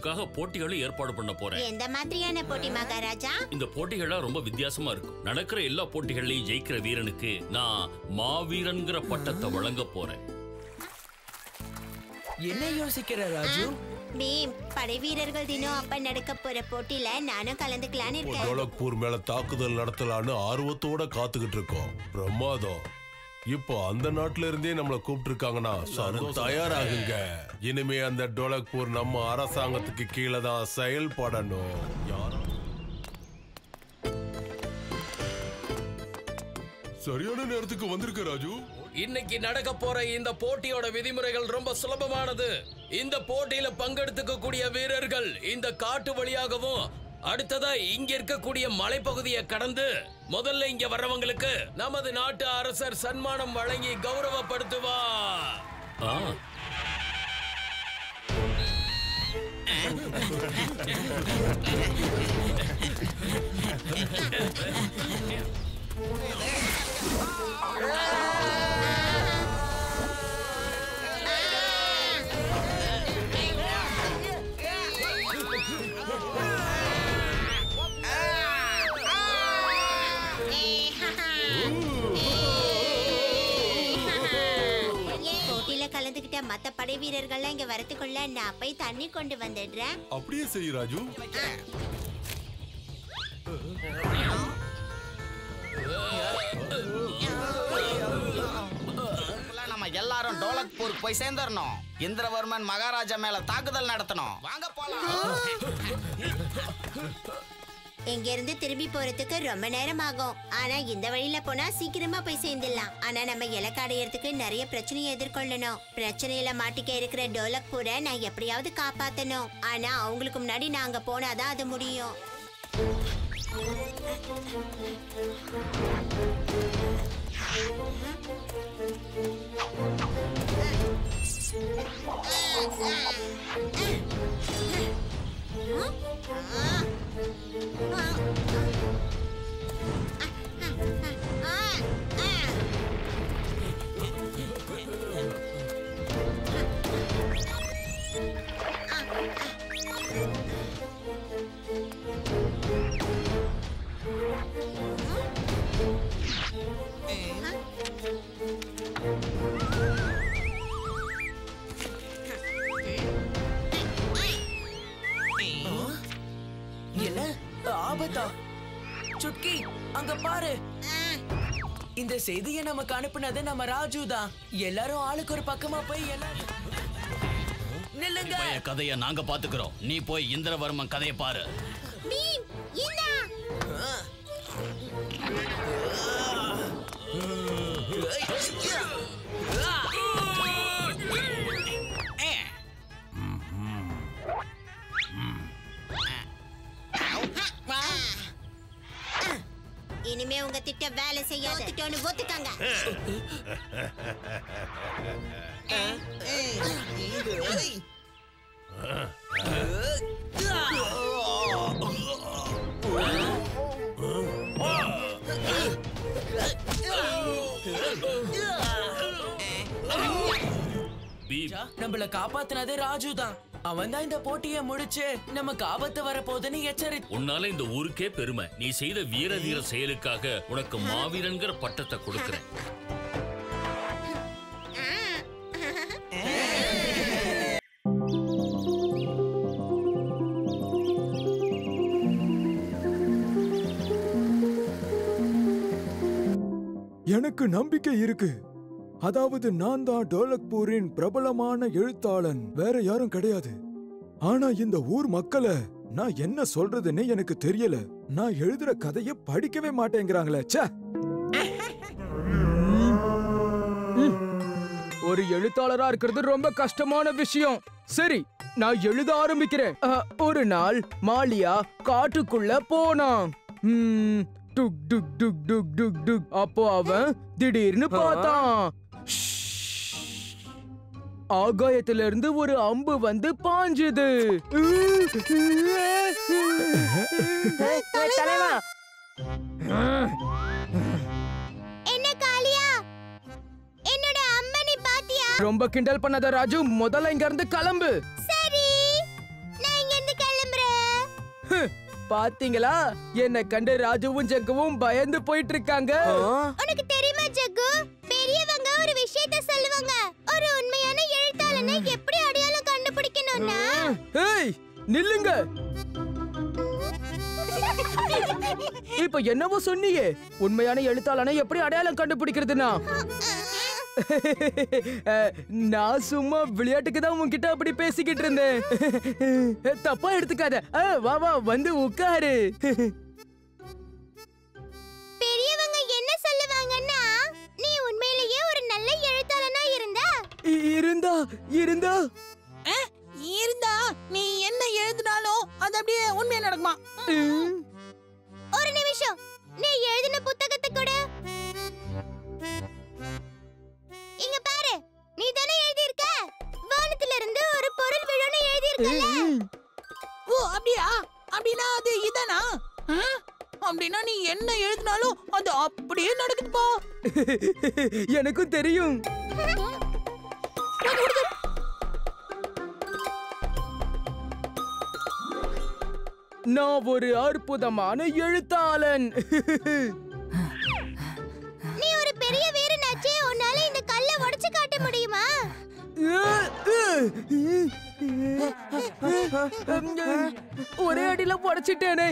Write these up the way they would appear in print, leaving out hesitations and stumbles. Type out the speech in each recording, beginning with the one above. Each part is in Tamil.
உங்களுக்காக போட்டிகளை ஏற்பாடு பண்ண போறேன். எந்த மாதிரியான போட்டி மகாராஜா? இந்த போட்டிகள ரொம்ப வித்தியாசமா இருக்கும். நடக்கிற எல்லா போட்டிகள்லயும் ஜெயிக்கிற வீரனுக்கு நான் மாவீரன்கிற பட்டத்தை வழங்க போறேன். என்ன யோசிக்கிற ராஜு? பீம், படை வீரர்கள் தினம் அப்ப நடக்க போற போட்டியில நானும் கலந்துக்கலான்னு இருக்கேன். டோலக்பூர் மேல தாக்குதல் நடத்தலான்னு ஆர்வத்தோட காத்துக்கிட்டு இருக்கோம். பிரமாதம். இப்போ அந்த நாட்டுல இருந்தே நம்மள கூப்பிட்டு இருக்காங்கன்னா தயாராகுங்க. இனிமே அந்த டோலக்பூர் நம்ம அரசாங்கத்துக்கு கீழே தான் செயல்படணும். சரியான நேரத்துக்கு வந்திருக்க ராஜு. இன்னைக்கு நடக்க போற இந்த போட்டியோட விதிமுறைகள் ரொம்ப சுலபமானது. இந்த போட்டியில பங்கெடுத்துக்க கூடிய வீரர்கள் இந்த காட்டு வழியாகவும் அடுத்ததா இங்க இருக்கக்கூடிய மலைப்பகுதியை கடந்து முதல்ல இங்க வர்றவங்களுக்கு நமது நாட்டு அரசர் சன்மானம் வழங்கி கௌரவப்படுத்துவார். கலந்துகிட்ட மத்த படை வீரர்கள் இங்க வரத்துக்குள்ள நான் போய் தண்ணி கொண்டு வந்துடுறேன். அப்படியே செய் ராஜு. நம்ம எல்லாரும் டோலக்பூர் போய் சேர்ந்துடணும். இந்திரவர்மன் மகாராஜா மேல தாக்குதல் நடத்தணும். வாங்க போலாம். இங்க இருந்து திரும்பி போறதுக்கு ரொம்ப நேரம் ஆகும். ஆனா இந்த வழியில போனா சீக்கிரமா போய் சேர்ந்துடலாம். ஆனா நம்ம இலக்கு அடையறதுக்கு நிறைய பிரச்சனையை எதிர்கொள்ளணும். பிரச்சனையில மாட்டிக்க இருக்கிற டோலக்பூரை நான் எப்படியாவது காப்பாத்தணும். ஆனா அவங்களுக்கு முன்னாடி நாங்க போனாதான் அது முடியும். சுட்கி, அங்க பாரு. இந்த செய்தியை நமக்கு அனுப்புனது நம்ம ராஜு தான். எல்லாரும் ஆளுக்கு ஒரு பக்கமா போய் நில்லுங்க. கதையை நாங்க பாத்துக்கிறோம். நீ போய் இந்திரவர்மன் கதையை பாரு. இனிமே உங்க திட்ட வேலை செய்யாதுன்னு ஒத்துக்காங்க. நம்மள காப்பாத்தினதே ராஜு தான். அவன் தான் இந்த போட்டியை முடிச்சு நமக்கு ஆபத்து வர போதுன்னு எச்சரித்து. உன்னால இந்த ஊருக்கே பெருமை. நீ செய்த வீர தீர செயலுக்காக உனக்கு மாவீரன்கிற பட்டத்தை கொடுக்கிறேன். எனக்கு நம்பிக்கை இருக்கு. அதாவது நான் தான் டோலக்பூரின் பிரபலமான எழுத்தாளன், வேற யாரும் கிடையாது. ஆனா இந்த ஊர் மக்களை நான் என்ன சொல்றதுன்னு எனக்கு தெரியல. நான் எழுதுற கதையை படிக்கவே மாட்டேங்கிறாங்களே. ஒரு எழுத்தாளரா இருக்கிறது ரொம்ப கஷ்டமான விஷயம். சரி, நான் எழுத ஆரம்பிக்கிறேன். ஒரு நாள் மாலியா காட்டுக்குள்ள போனான். டுக் டுக் டுக் டுக் டுக் டுக். அப்போ அவன் திடீர்னு பார்த்தான். ஆகாயத்திலிருந்து ஒரு அம்பு வந்து பாஞ்சுது. என்ன காளியா, என்னோட அம்பை நீ பாத்தியா? ரொம்ப கிண்டல் பண்ணாத ராஜு, முதல்ல இங்க இருந்து கிளம்பு. சரி, நான் இங்க பாத்தீங்களா? என்ன கண்டு ராஜுவும் ஜக்குவும் பயந்து போயிட்டு இருக்காங்க. உனக்கு தெரியுமா ஜக்கு, பெரியவங்க ஒரு விஷயத்தை சொல்லுவாங்க. ஒரு உண்மையான எழுத்தாளனை எப்படி அடையாளம் கண்டுபிடிக்கணும்னா, ஏய் நில்லுங்க. இப்ப என்னவோ சொன்னியே, உண்மையான எழுத்தாளனை எப்படி அடையாளம் கண்டுபிடிக்கிறதுனா? நான் சும்மா விளையாட்டுக்கு தான் உன்கிட்ட அப்படி பேசிக்கிட்டு இருந்தேன். தப்பா எடுத்துக்காத. வா வா வந்து உட்காரு. பெரியவங்க என்ன சொல்லுவாங்கன்னா, நீ உண்மையிலேயே ஒரு நல்ல எழுத்தாளனா இருந்தா நீ என்ன எழுதினாலும் அது அப்படியே உண்மையா நடக்குமா? ஒரு நிமிஷம், நீ எழுதின புத்தகத்தை கூட இங்க பாரு. நீ தானே எழுதி இருக்க, வானத்துல இருந்து ஒரு பொருள் விழுன்னு எழுதி இருக்கல. ஓ அப்படியா? அப்படினா அது இதானா? அப்படினா நீ என்ன எழுதினாலும் அது அப்படியே நடக்குதுப்பா. எனக்கும் தெரியும். நான் ஒரு அற்புதமான எழுத்தாளன். நீ ஒரு பெரிய வீரனாச்சே, உன்னால இந்த கல்லை உடைச்சு காட்ட முடியுமா? ஒரே அடியில உடைச்சிட்டேனே.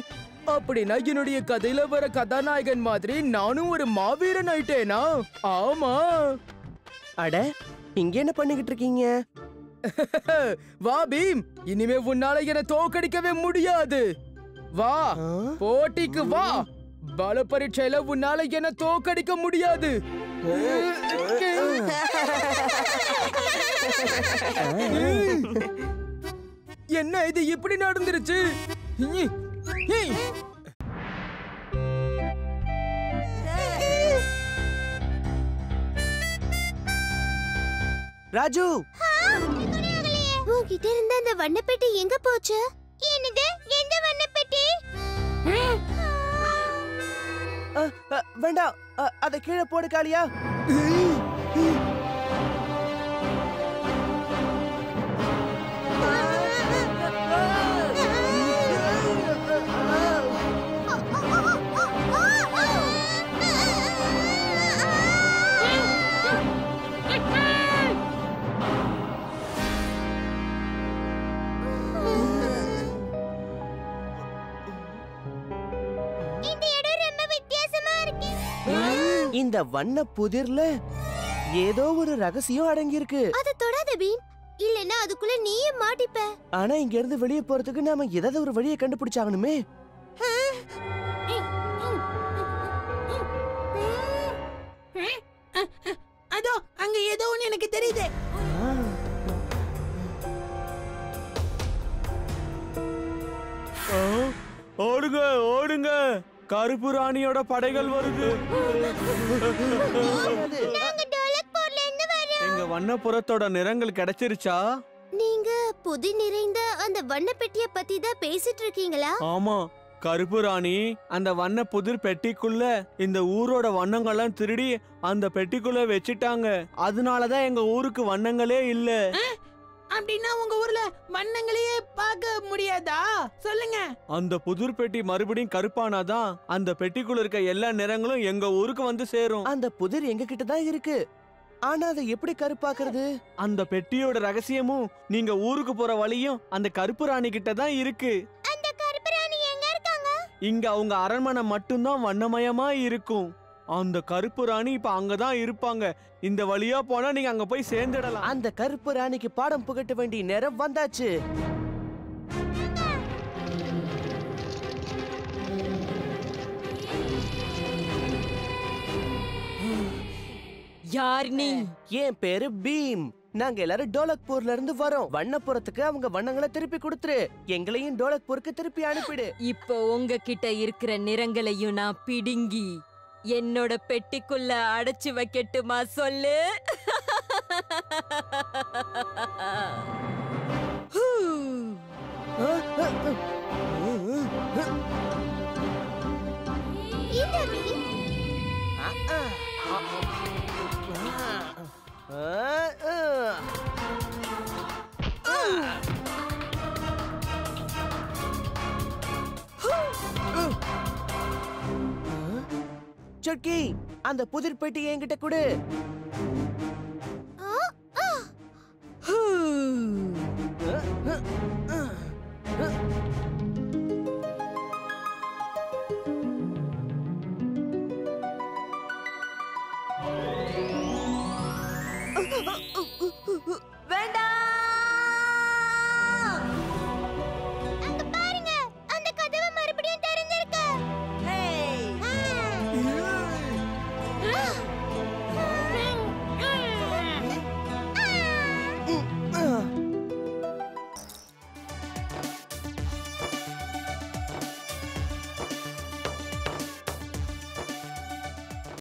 அப்படின்னா என்னுடைய கதையில வர கதாநாயகன் மாதிரி நானும் ஒரு மாவீரன் ஆயிட்டேனா? ஆமா. அட, இங்க என்ன பண்ணிக்கிட்டு இருக்கீங்க? வா பீம், இனிமே உன்னால என்ன தோக்கடிக்கவே முடியாது. வா, போட்டிக்கு வா. பல பரீட்சையில உன்னால என்ன தோக்கடிக்க முடியாது. என்ன இது இப்படி நடந்துருச்சு? ராஜு, உன்கிட்ட இருந்த அந்த வண்ணப்பெட்டி எங்க போச்சு? என்னது, எந்த வண்ணப்பெட்டி? வேண்டாம், அதை கீழே போடு காளியா. இந்த வண்ண புதிர்ல ஏதோ ஒரு ரகசியம் அடங்கி இருக்கு. அத தொடாத பீம், இல்லனா அதுக்குள்ள நீயே மாட்டிப்ப. ஆனா இங்க இருந்து வெளியே போறதுக்கு நாம ஏதாவது ஒரு வழியை கண்டுபிடிச்சாகணுமே. அதோ அங்க ஏதோ ஒன்னு எனக்கு தெரியுது. ஓடுங்க ஓடுங்க, கருப்பு ராணியோட படைகள் வருது. நாங்க டோலக்பூர்ல இருந்து வரோம். எங்க வண்ணப்புறத்தோட நிறங்கள் கிடைச்சிருச்சா? நீங்க புதி நிறைந்த அந்த வண்ணப்பெட்டிய பத்தி தான் பேசிட்டு இருக்கீங்களா? ஆமா, கருப்பு ராணி அந்த வண்ண புதிர் பெட்டிக்குள்ள இந்த ஊரோட வண்ணங்கள்லாம் திருடி அந்த பெட்டிக்குள்ள வச்சிட்டாங்க. அதனாலதான் எங்க ஊருக்கு வண்ணங்களே இல்ல. அப்படின்னா உங்க ஊர்ல வண்ணங்களையே பார்க்க முடியாதா? சொல்லுங்க. அந்த புதிர் பெட்டி மறுபடியும் கருப்பானாதான் அந்த பெட்டிக்குள்ள இருக்க எல்லா நிறங்களும் எங்க ஊருக்கு வந்து சேரும். அந்த புதிர் எங்க கிட்ட தான் இருக்கு. ஆனா அதை எப்படி கருப்பாக்குறது? அந்த பெட்டியோட ரகசியமும் நீங்க ஊருக்கு போற வழியும் அந்த கருப்பு ராணி கிட்ட தான் இருக்கு. அந்த கருப்பு ராணி எங்க இருக்காங்க? இங்க அவங்க அரண்மனை மட்டும்தான் வண்ணமயமா இருக்கும். அந்த கருப்பு ராணி இப்ப அங்கதான் இருப்பாங்க. இந்த வழியா போனா நீங்க அங்க போய் சேர்ந்துடலாம். அந்த கருப்பு ராணிக்கு பாடம் புகட்ட வேண்டிய நேரம் வந்தாச்சு. யார் நீ? என் பேரு பீம். நாங்க எல்லாரும் டோலக்பூர்ல இருந்து வரோம். வண்ணப்புறத்துக்கு அவங்க வண்ணங்களை திருப்பி கொடுத்துரு. எங்களையும் டோலக்பூருக்கு திருப்பி அனுப்பிடு. இப்போ உங்ககிட்ட இருக்கிற நிறங்களையும் நான் பிடுங்கி என்னோட பெட்டிக்குள்ள அடைச்சு வைக்கட்டுமா சொல்லு? சுட்கி அந்த புதிர் பெட்டி என்கிட்ட கொடு.